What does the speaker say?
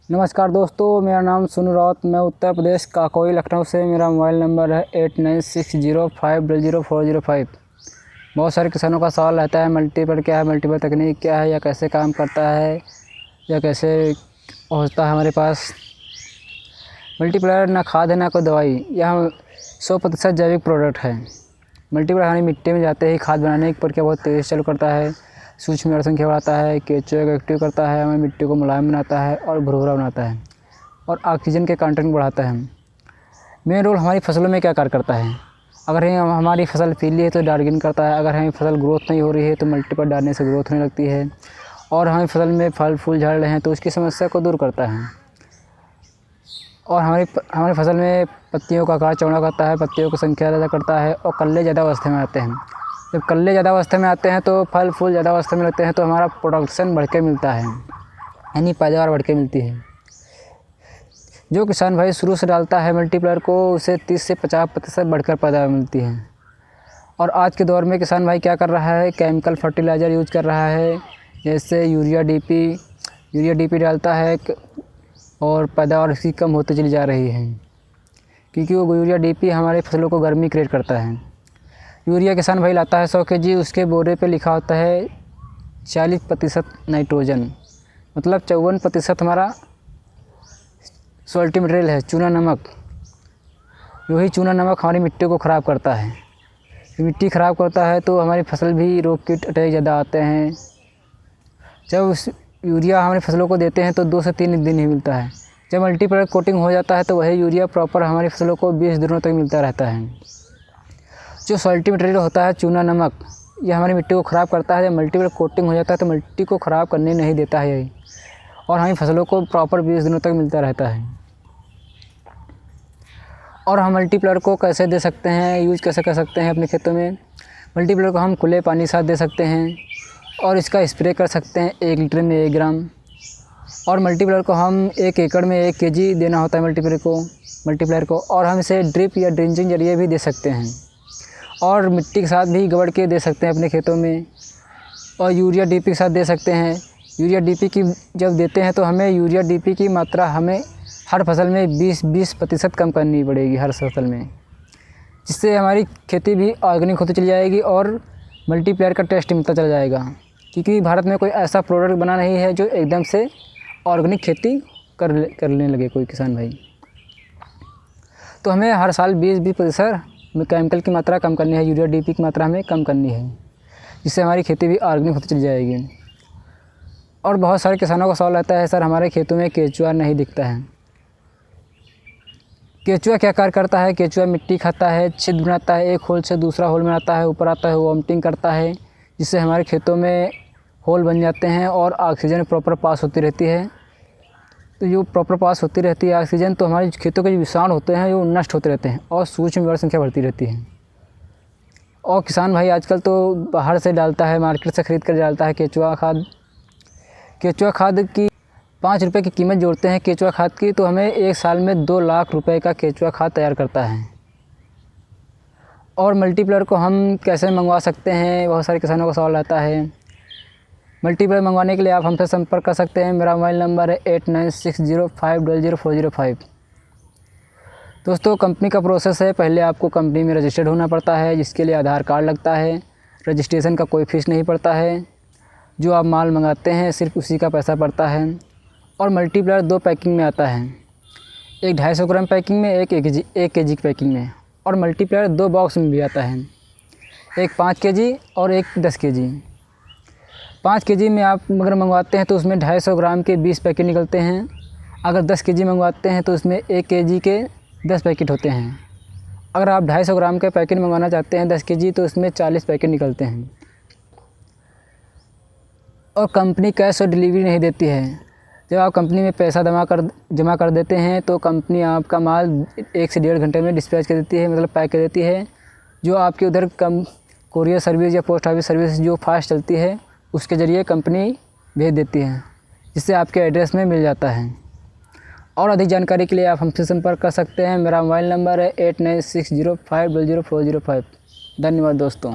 नमस्कार दोस्तों, मेरा नाम सोनू राउत। मैं उत्तर प्रदेश काकोई लखनऊ से। मेरा मोबाइल नंबर है 8960504005। बहुत सारे किसानों का सवाल रहता है मल्टीपल क्या है, मल्टीपल तकनीक क्या है, या कैसे काम करता है, या कैसे पहुंचता है हमारे पास। मल्टीप्लायर ना खाद है ना कोई दवाई, यह 100% जैविक प्रोडक्ट है। मल्टीप्लायर हमारी मिट्टी में जाते ही खाद बनाने की प्रक्रिया बहुत तेज़ चालू करता है, सूक्ष्म जड़ संख्या बढ़ाता है, केचुए को एक्टिव करता है, हमारी मिट्टी को मुलायम बनाता है और भुरभुरा बनाता है, और ऑक्सीजन के कंटेंट बढ़ाता है। मेन रोल हमारी फसलों में क्या कार्य करता है। अगर हमारी फसल पीली है तो डार्किन करता है। अगर हमारी फसल ग्रोथ नहीं हो रही है तो मल्टीपल डालने से ग्रोथ होने लगती है। और हमारी फसल में फल फूल झड़ रहे हैं तो उसकी समस्या को दूर करता है। और हमारी फसल में पत्तियों का आकार चौड़ा करता है, पत्तियों की संख्या ज़्यादा करता है, और कल्ले ज़्यादा अवस्था में आते हैं। जब कल्ले ज़्यादा अवस्था में आते हैं तो फल फूल ज़्यादा अवस्था में लगते हैं, तो हमारा प्रोडक्शन बढ़ के मिलता है, यानी पैदावार बढ़ के मिलती है। जो किसान भाई शुरू से डालता है मल्टीप्लायर को, उसे 30 से 50% बढ़कर पैदावार मिलती है। और आज के दौर में किसान भाई क्या कर रहा है, केमिकल फर्टिलाइज़र यूज कर रहा है, जैसे यूरिया डीपी डालता है, और पैदावार उसकी कम होती चली जा रही है, क्योंकि वो यूरिया डीपी हमारे फसलों को गर्मी क्रिएट करता है। यूरिया किसान भाई लाता है 100 kg, उसके बोरे पे लिखा होता है 40% नाइट्रोजन, मतलब 54% हमारा सॉल्टी मटेरियल है, चूना नमक। वही चूना नमक हमारी मिट्टी को ख़राब करता है। मिट्टी ख़राब करता है तो हमारी फसल भी रोग कीट अटैक ज़्यादा आते हैं। जब उस यूरिया हमारी फसलों को देते हैं तो 2 से 3 दिन ही मिलता है। जब मल्टीप्लायर कोटिंग हो जाता है तो वही यूरिया प्रॉपर हमारी फसलों को 20 दिनों तक मिलता रहता है। जो सॉल्टी मटेरियल होता है चूना नमक, यह हमारी मिट्टी को ख़राब करता है। जब मल्टीप्लायर कोटिंग हो जाता है तो मिट्टी को ख़राब करने नहीं देता है यही, और हमारी फसलों को प्रॉपर 20 दिनों तक मिलता रहता है। और हम मल्टीप्लायर को कैसे दे सकते हैं, यूज कैसे कर सकते हैं अपने खेतों में। मल्टीप्लायर को हम खुले पानी के साथ दे सकते हैं, और इसका स्प्रे कर सकते हैं 1 लीटर में 1 ग्राम। और मल्टीप्लायर को हम 1 एकड़ में 1 kg देना होता है मल्टीप्लायर को। और हम इसे ड्रिप या ड्रिंचिंग जरिए भी दे सकते हैं, और मिट्टी के साथ भी गड़बड़ के दे सकते हैं अपने खेतों में। और यूरिया डीपी के साथ दे सकते हैं। यूरिया डीपी की जब देते हैं तो हमें यूरिया डीपी की मात्रा हमें हर फसल में 20% कम करनी पड़ेगी हर फसल में, जिससे हमारी खेती भी ऑर्गेनिक होती चली जाएगी और मल्टीप्लायर का टेस्ट मिलता चला जाएगा। क्योंकि भारत में कोई ऐसा प्रोडक्ट बना नहीं है जो एकदम से ऑर्गेनिक खेती करने लगे कोई किसान भाई। तो हमें हर साल 20% केमिकल की मात्रा कम करनी है, यूरिया डीपी की मात्रा हमें कम करनी है, जिससे हमारी खेती भी ऑर्गेनिक होती चली जाएगी। और बहुत सारे किसानों का सवाल रहता है, सर हमारे खेतों में केचुआ नहीं दिखता है। केचुआ क्या कार्य करता है। केचुआ मिट्टी खाता है, छिद्र बनाता है, एक होल से दूसरा होल में आता है, ऊपर आता है, वॉमिटिंग करता है, जिससे हमारे खेतों में होल बन जाते हैं और ऑक्सीजन प्रॉपर पास होती रहती है। तो जो प्रॉपर पास होती रहती है ऑक्सीजन, तो हमारे खेतों के जो विषाणु होते हैं वो नष्ट होते रहते हैं, और सूक्ष्म जड़ संख्या बढ़ती रहती है। और किसान भाई आजकल तो बाहर से डालता है, मार्केट से ख़रीद कर डालता है केचुआ खाद। केचुआ खाद की 5 रुपये की कीमत जोड़ते हैं केचुआ खाद की, तो हमें 1 साल में 2 लाख रुपए का केचुआ खाद तैयार करता है। और मल्टीप्लायर को हम कैसे मंगवा सकते हैं, बहुत सारे किसानों का सवाल रहता है। मल्टीप्लायर मंगवाने के लिए आप हमसे संपर्क कर सकते हैं। मेरा मोबाइल नंबर है 8960500405। दोस्तों, कंपनी का प्रोसेस है, पहले आपको कंपनी में रजिस्टर्ड होना पड़ता है, जिसके लिए आधार कार्ड लगता है। रजिस्ट्रेशन का कोई फ़ीस नहीं पड़ता है। जो आप माल मंगाते हैं सिर्फ उसी का पैसा पड़ता है। और मल्टीप्लायर 2 पैकिंग में आता है, एक 250 ग्राम पैकिंग में, एक 1 kg की पैकिंग में। और मल्टीप्लायर 2 बॉक्स में भी आता है, एक 5 kg और एक 10 kg। 5 kg में आप अगर मंगवाते हैं तो उसमें 250 ग्राम के 20 पैकेट निकलते हैं। अगर 10 kg मंगवाते हैं तो उसमें 1 kg के 10 पैकेट होते हैं। अगर आप 250 ग्राम के पैकेट मंगवाना चाहते हैं 10 kg, तो उसमें 40 पैकेट निकलते हैं। और कंपनी कैश ऑन डिलीवरी नहीं देती है। जब आप कंपनी में पैसा जमा कर देते हैं तो कंपनी आपका माल 1 से 1.5 घंटे में डिस्पैच कर देती है, मतलब पैक कर देती है। जो आपके उधर कोरियर सर्विस या पोस्ट ऑफिस सर्विस जो फास्ट चलती है, उसके ज़रिए कंपनी भेज देती है, जिससे आपके एड्रेस में मिल जाता है। और अधिक जानकारी के लिए आप हमसे संपर्क कर सकते हैं। मेरा मोबाइल नंबर है 8960500405। धन्यवाद दोस्तों।